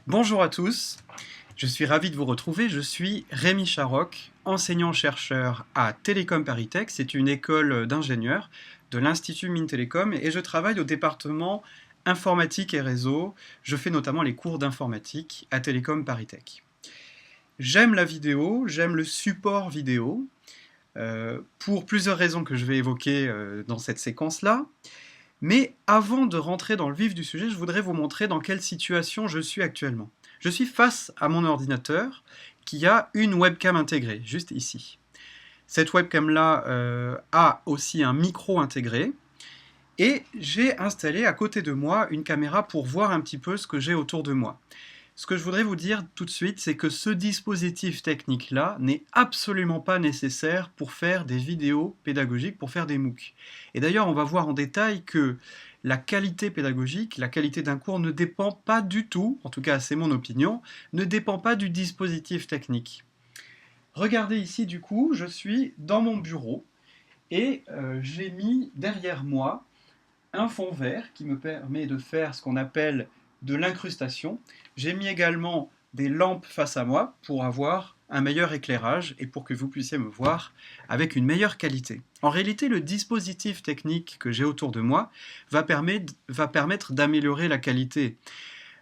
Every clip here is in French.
Bonjour à tous, je suis ravi de vous retrouver. Je suis Rémi Charoc, enseignant-chercheur à Télécom ParisTech. C'est une école d'ingénieurs de l'Institut Mines Télécom et je travaille au département informatique et réseau. Je fais notamment les cours d'informatique à Télécom ParisTech. J'aime la vidéo, j'aime le support vidéo, pour plusieurs raisons que je vais évoquer dans cette séquence-là. Mais avant de rentrer dans le vif du sujet, je voudrais vous montrer dans quelle situation je suis actuellement. Je suis face à mon ordinateur qui a une webcam intégrée, juste ici. Cette webcam-là a aussi un micro intégré et j'ai installé à côté de moi une caméra pour voir un petit peu ce que j'ai autour de moi. Ce que je voudrais vous dire tout de suite, c'est que ce dispositif technique-là n'est absolument pas nécessaire pour faire des vidéos pédagogiques, pour faire des MOOC. Et d'ailleurs, on va voir en détail que la qualité pédagogique, la qualité d'un cours ne dépend pas du tout, en tout cas c'est mon opinion, ne dépend pas du dispositif technique. Regardez ici du coup, je suis dans mon bureau et j'ai mis derrière moi un fond vert qui me permet de faire ce qu'on appelle de l'incrustation. J'ai mis également des lampes face à moi pour avoir un meilleur éclairage et pour que vous puissiez me voir avec une meilleure qualité. En réalité, le dispositif technique que j'ai autour de moi va permettre d'améliorer la qualité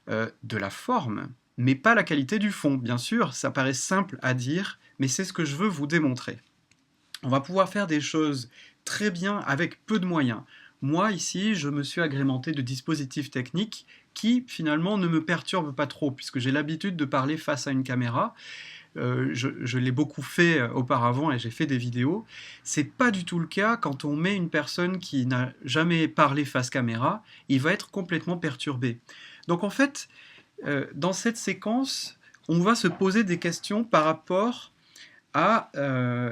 de la forme, mais pas la qualité du fond. Bien sûr, ça paraît simple à dire, mais c'est ce que je veux vous démontrer. On va pouvoir faire des choses très bien avec peu de moyens. Moi, ici, je me suis agrémenté de dispositifs techniques qui, finalement, ne me perturbent pas trop, puisque j'ai l'habitude de parler face à une caméra. Je l'ai beaucoup fait auparavant et j'ai fait des vidéos. C'est pas du tout le cas quand on met une personne qui n'a jamais parlé face caméra, il va être complètement perturbé. Donc en fait, dans cette séquence, on va se poser des questions par rapport à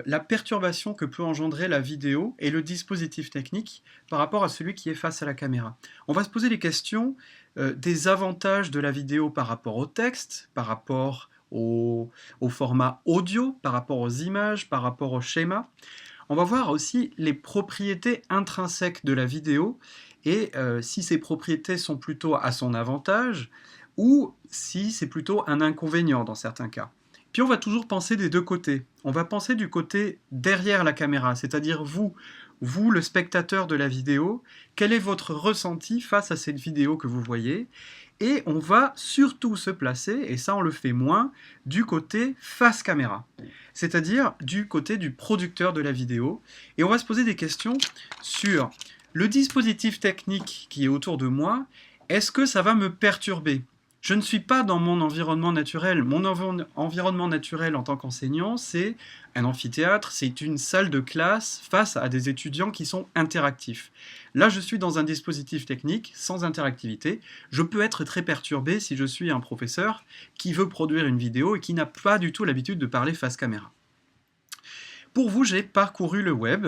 la perturbation que peut engendrer la vidéo et le dispositif technique par rapport à celui qui est face à la caméra. On va se poser les questions des avantages de la vidéo par rapport au texte, par rapport au format audio, par rapport aux images, par rapport au schéma. On va voir aussi les propriétés intrinsèques de la vidéo et si ces propriétés sont plutôt à son avantage ou si c'est plutôt un inconvénient dans certains cas. Puis on va toujours penser des deux côtés. On va penser du côté derrière la caméra, c'est-à-dire vous, le spectateur de la vidéo, quel est votre ressenti face à cette vidéo que vous voyez. Et on va surtout se placer, et ça on le fait moins, du côté face caméra, c'est-à-dire du côté du producteur de la vidéo. Et on va se poser des questions sur le dispositif technique qui est autour de moi, est-ce que ça va me perturber ? Je ne suis pas dans mon environnement naturel. Mon environnement naturel en tant qu'enseignant, c'est un amphithéâtre, c'est une salle de classe face à des étudiants qui sont interactifs. Là, je suis dans un dispositif technique sans interactivité. Je peux être très perturbé si je suis un professeur qui veut produire une vidéo et qui n'a pas du tout l'habitude de parler face caméra. Pour vous, j'ai parcouru le web.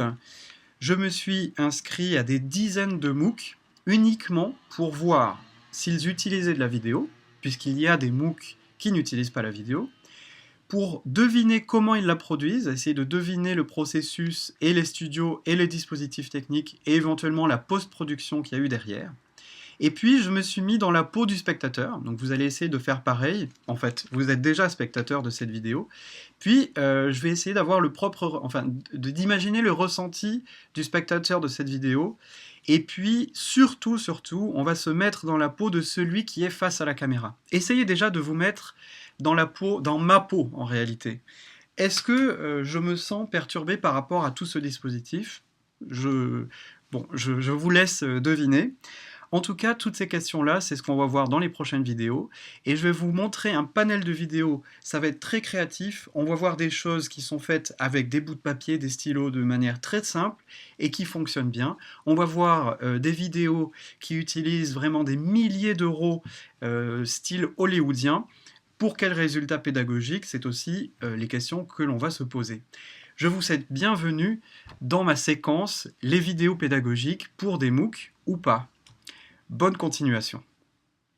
Je me suis inscrit à des dizaines de MOOC uniquement pour voir s'ils utilisaient de la vidéo, puisqu'il y a des MOOC qui n'utilisent pas la vidéo, pour deviner comment ils la produisent, essayer de deviner le processus et les studios et les dispositifs techniques et éventuellement la post-production qu'il y a eu derrière. Et puis je me suis mis dans la peau du spectateur, donc vous allez essayer de faire pareil, en fait vous êtes déjà spectateur de cette vidéo, puis je vais essayer d'avoir d'imaginer le ressenti du spectateur de cette vidéo, et puis surtout, on va se mettre dans la peau de celui qui est face à la caméra. Essayez déjà de vous mettre dans ma peau en réalité. Est-ce que je me sens perturbé par rapport à tout ce dispositif ? Je vous laisse deviner. En tout cas, toutes ces questions-là, c'est ce qu'on va voir dans les prochaines vidéos. Et je vais vous montrer un panel de vidéos. Ça va être très créatif. On va voir des choses qui sont faites avec des bouts de papier, des stylos de manière très simple et qui fonctionnent bien. On va voir des vidéos qui utilisent vraiment des milliers d'euros style hollywoodien. Pour quel résultat pédagogique ? C'est aussi les questions que l'on va se poser. Je vous souhaite bienvenue dans ma séquence « Les vidéos pédagogiques pour des MOOC ou pas ». Bonne continuation.